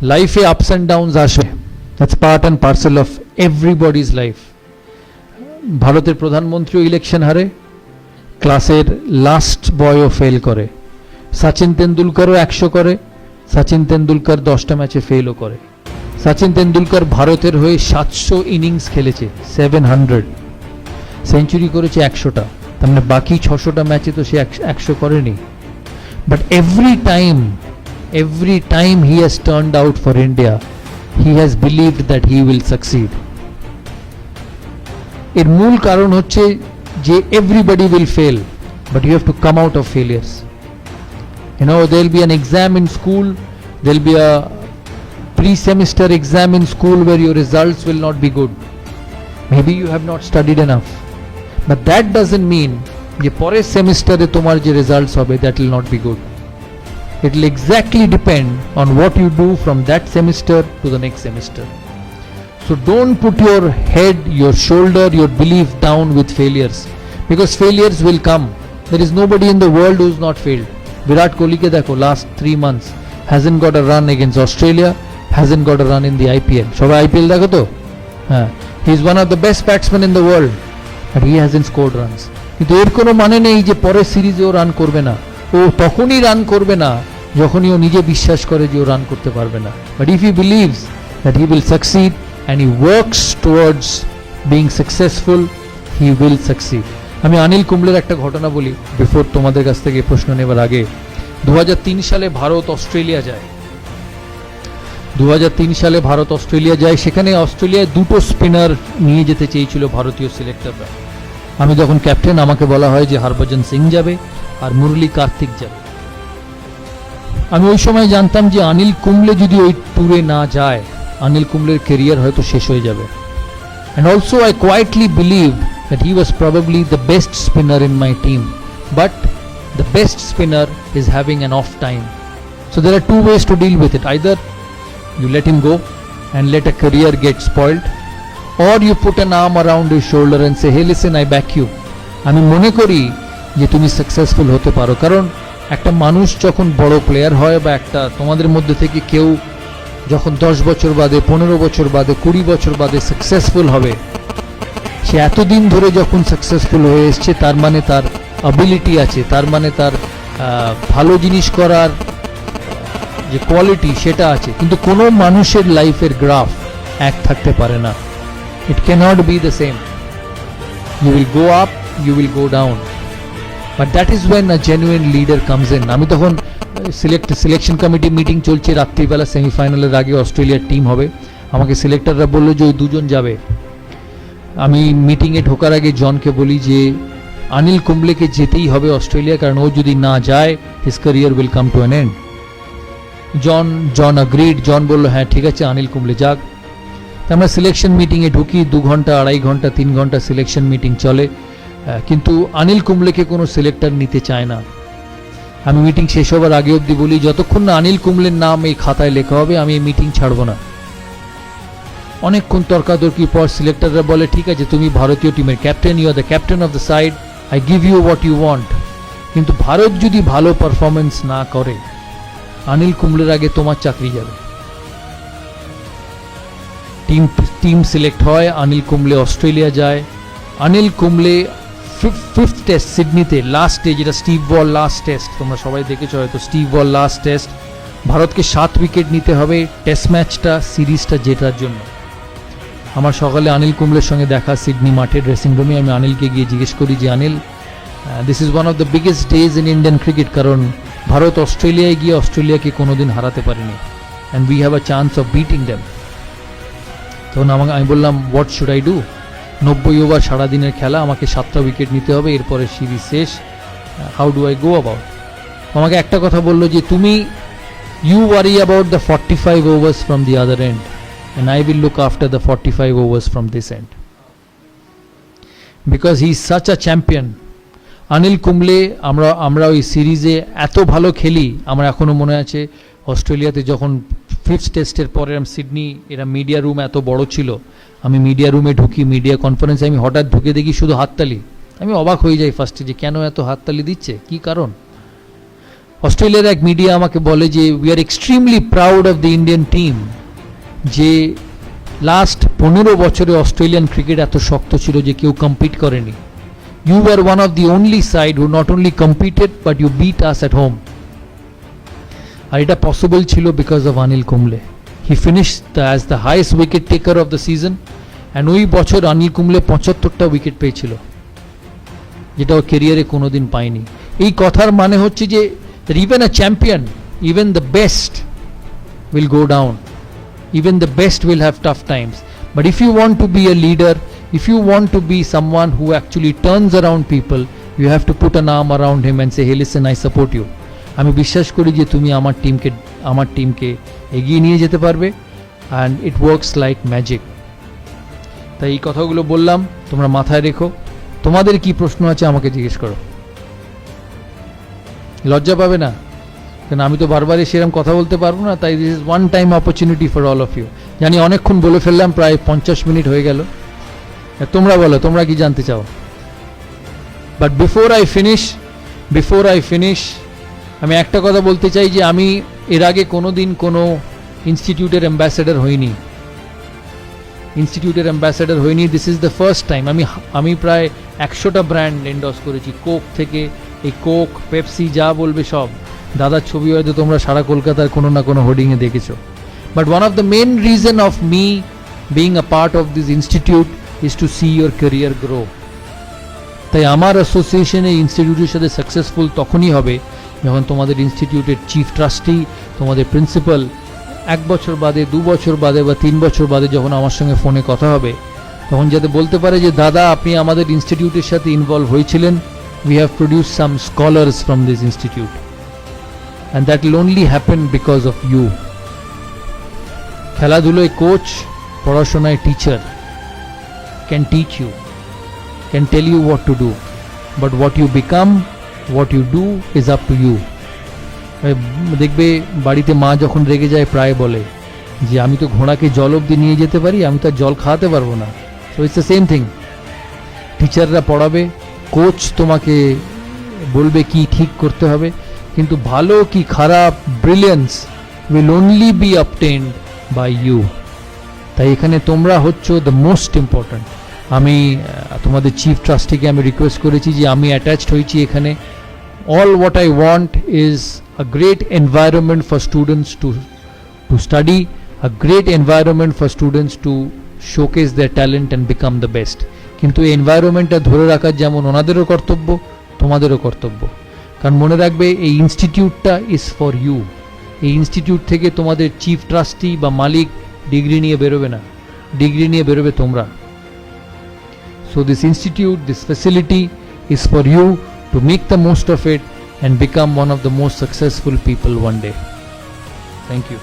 লাইফে ups and downs আসবে, that's part and parcel of everybody's life. ভারতের প্রধানমন্ত্রীও election হারে, ক্লাসের লাস্ট বয়ও ফেল করে, সচিন তেন্ডুলকরও 100 করে, সচিন তেন্ডুলকর 10টা ম্যাচে ফেলও করে। সচিন তেন্ডুলকর ভারতের হয়ে 700 ইনিংস খেলেছে, 700 সেঞ্চুরি করেছে 100টা, তার মানে বাকি 600টা ম্যাচে তো সে 100 করেনি। But every time he has turned out for India, he has believed that he will succeed. এর মূল কারণ হচ্ছে যে everybody will fail, but you have to come out of failures. You know, there will be an exam in school, there will be a pre-semester exam in school where your results will not be good. Maybe you have not studied enough, but that doesn't mean যে পরের সেমিস্টারে তোমার যে results হবে that will not be good. It will exactly depend on what you do from that semester to the next semester. So don't put your head, your shoulder, your belief down with failures, because failures will come. There is nobody in the world who is not failed. Virat Kohli ke dekho, last 3 months hasn't got a run against Australia, hasn't got a run in the IPL. Shobai IPL dekho to? He is one of the best batsmen in the world, but he hasn't scored runs. কিন্তু এর কোনো মানে নেই যে পরের সিরিজেও run করবে না। ও তখনই রান করবে না যখনই ও নিজে বিশ্বাস করে যে ও রান করতে পারবে না। But if he believes that he will succeed and he works towards being successful, he will succeed. আমি অনিল কুম্বলের একটা ঘটনা বলি বিফোর তোমাদের কাছ থেকে প্রশ্ন নেবার আগে। 2003 সালে ভারত অস্ট্রেলিয়া যায়। 2003 সালে ভারত অস্ট্রেলিয়া যায়, সেখানে অস্ট্রেলিয়ায় 2টো স্পিনার নিয়ে যেতে চেয়েছিল ভারতীয় সিলেক্টররা। আমি যখন ক্যাপ্টেন, আমাকে বলা হয় যে হরভজন সিং যাবে আর মুরলী কার্তিক যাবে। আমি ওই সময় জানতাম যে অনিল কুম্বলে যদি ওই ট্যুরে না যায়, অনিল কুম্বলের ক্যারিয়ার হয়তো শেষ হয়ে যাবে। And also I quietly believed that he was probably the best spinner in my team, but the best spinner is having an off time. So there are two ways to deal with it. Either you let him go and let a career get spoiled, or you put an arm around his shoulder and say, hey listen, I back you. আমি মনে করি যে তুমি successful হতে পারো, কারণ একটা মানুষ যখন বড় প্লেয়ার হয়, বা একটা তোমাদের মধ্যে থেকে কেউ যখন 10 বছর বাদে, 15 বছর বাদে, 20 বছর বাদে সাকসেসফুল হবে, সে এতদিন ধরে যখন সাকসেসফুল হয়ে এসছে, তার মানে তার অ্যাবিলিটি আছে, তার মানে তার ভালো জিনিস করার যে কোয়ালিটি সেটা আছে। কিন্তু কোনো মানুষের লাইফের গ্রাফ এক থাকতে পারে না। It cannot be the same. You will go up, you will go down. But that is when a genuine leader comes in. আমি তখন সিলেকশন কমিটি মিটিং চলছে, রাত্রিবেলা সেমিফাইনালের আগে অস্ট্রেলিয়ার টিম হবে। আমাকে সিলেক্টররা বললো যে ওই 2 জন যাবে। আমি মিটিংয়ে ঢোকার আগে জনকে বলি যে অনিল কুম্বলেকে যেতেই হবে অস্ট্রেলিয়া, কারণ ও যদি না যায় his career will come to an end. John agreed. John বললো হ্যাঁ ঠিক আছে, অনিল কুম্বলে যাক। আমরা সিলেকশন মিটিংয়ে ঢুকি, 2 ঘন্টা, 2.5 ঘন্টা, 3 ঘন্টা সিলেকশন মিটিং চলে, কিন্তু অনিল কুম্বলেকে কোনো সিলেক্টর নিতে চায় না। আমি মিটিং শেষ হবার আগে অবধি বলি, যতক্ষণ না অনিল কুম্বলের নাম এই খাতায় লেখা হবে আমি এই মিটিং ছাড়ব না। অনেকক্ষণ তর্কাতর্কির পর সিলেক্টররা বলে ঠিক আছে, তুমি ভারতীয় টিমের captain, you are the captain of the side, I give you what you want. কিন্তু ভারত যদি ভালো পারফরমেন্স না করে, অনিল কুম্বলের আগে তোমার চাকরি যাবে। টিম সিলেক্ট হয়, অনিল কুম্বলে অস্ট্রেলিয়া যায়। অনিল কুম্বলে 5th টেস্ট সিডনিতে, লাস্টে, যেটা স্টিভ ওয়াল লাস্ট টেস্ট, তোমরা সবাই দেখেছো হয়তো, স্টিভ ওয়াল লাস্ট টেস্ট, ভারতকে 7 উইকেট নিতে হবে টেস্ট ম্যাচটা, সিরিজটা জেতার জন্য। আমার সকালে অনিল কুম্বলের সঙ্গে দেখা সিডনি মাঠে ড্রেসিং রুমে। আমি অনিলকে গিয়ে জিজ্ঞেস করি যে Anil, this is one of the biggest days in Indian cricket, কারণ ভারত অস্ট্রেলিয়ায় গিয়ে অস্ট্রেলিয়াকে কোনোদিন হারাতে পারেনি, and we have a chance of beating them. তখন আমি বললাম what should I do, 90 over সারাদিনের খেলা, আমাকে 7টা উইকেট নিতে হবে, এরপরে সিরিজ শেষ, how do I go about. আমাকে একটা কথা বললো যে তুমি you worry about the 45 overs from the other end, and I will look after the 45 overs from this end, because he is such a champion. Anil Kumble, আমরা ওই সিরিজে এত ভালো খেলি, আমার এখনো মনে আছে অস্ট্রেলিয়াতে যখন 5th টেস্টের পরে সিডনি, এরা মিডিয়া রুম এত বড় ছিল, আমি মিডিয়া রুমে ঢুকি, মিডিয়া কনফারেন্সে আমি হঠাৎ ঢুকে দেখি শুধু হাততালি। আমি অবাক হয়ে যাই ফার্স্টে যে কেন এত হাততালি দিচ্ছে, কি কারণ। অস্ট্রেলিয়ার এক মিডিয়া আমাকে বলে যে we are extremely proud of the Indian team, যে লাস্ট 15 বছরে অস্ট্রেলিয়ান ক্রিকেট এত শক্ত ছিল যে কেউ কম্পিট করেনি। You are one of the only side who not only competed but you beat us at home. আর এটা পসিবল ছিল because of Anil Kumble. He finished as the highest wicket taker of the season, and ওই বছর Anil Kumble 75টা wicket পেয়েছিল, যেটা ও কেরিয়ারে কোনোদিন পায়নি। এই কথার মানে হচ্ছে যে even a champion, even the best will go down, even the best will have tough times, but if you want to be a leader, if you want to be someone who actually turns around people, you have to put an arm around him and say, hey listen, I support you. আমি বিশ্বাস করি যে তুমি আমার টিমকে এগিয়ে নিয়ে যেতে পারবে, and it works like magic. তাই এই কথাগুলো বললাম, তোমরা মাথায় রেখো। তোমাদের কি প্রশ্ন আছে আমাকে জিজ্ঞেস করো, লজ্জা পাবে না, কারণ আমি তো বারবারই সেরকম কথা বলতে পারবো না। তাই this is one time opportunity for all of you. জানি অনেকক্ষণ বলে ফেললাম, প্রায় 50 মিনিট হয়ে গেল। তোমরা বলো, তোমরা কি জানতে চাও? বাট বিফোর আই ফিনিশ আমি একটা কথা বলতে চাই যে আমি এর আগে কোনোদিন কোনো ইনস্টিটিউটের অ্যাম্বাসেডর হইনি। This is the first time. আমি প্রায় 100টা ব্র্যান্ড এন্ডোর্স করেছি, কোক থেকে, এই কোক, পেপসি, যা বলবে সব। দাদার ছবি হয়তো তোমরা সারা কলকাতার কোনো না কোনো হোর্ডিংয়ে দেখেছো। But one of the main reason of me being a part of this institute is to see your career grow. তাই আমার অ্যাসোসিয়েশন এই ইনস্টিটিউটের সাথে সাকসেসফুল তখনই হবে যখন তোমাদের ইনস্টিটিউটের চিফ ট্রাস্টি, তোমাদের প্রিন্সিপাল 1 বছর বাদে, 2 বছর বাদে বা 3 বছর বাদে যখন আমার সঙ্গে ফোনে কথা হবে, তখন যাতে বলতে পারে যে দাদা আপনি আমাদের ইনস্টিটিউটের সাথে ইনভলভ হয়েছিলেন, we have produce some scholars from this institute, and that will only happen because of you. খেলাধুলোয় কোচ, পড়াশোনায় teacher can teach you, can tell you what to do, but what you become, what you do is up to you. দেখবে বাড়িতে মা যখন রেগে যায় প্রায় বলে যে আমি তো ঘোড়াকে জল অবধি নিয়ে যেতে পারি, আমি তো জল খাওয়াতে পারবো না। So it's the same thing. টিচাররা পড়াবে, কোচ তোমাকে বলবে কি ঠিক করতে হবে, কিন্তু ভালো কি খারাপ, brilliance will only be obtained by you. তাই এখানে তোমরা হচ্ছ দ্য মোস্ট ইম্পর্ট্যান্ট। আমি তোমাদের চিফ ট্রাস্টিকে আমি রিকোয়েস্ট করেছি যে আমি অ্যাটাচড হয়েছি এখানে। All what I want is a great environment for students to study, a great environment for students to showcase their talent and become the best. কিন্তু এই এনভায়রনমেন্টটা ধরে রাখার যেমন ওনাদেরও কর্তব্য, তোমাদেরও কর্তব্য। কারণ মনে রাখবে এই ইনস্টিটিউটটা ইজ ফর ইউ। এই ইনস্টিটিউট থেকে তোমাদের চিফ ট্রাস্টি বা মালিক ডিগ্রি নিয়ে বেরোবে না, ডিগ্রি নিয়ে বেরোবে তোমরা। So this institute, this facility is for you to make the most of it and become one of the most successful people one day. Thank you.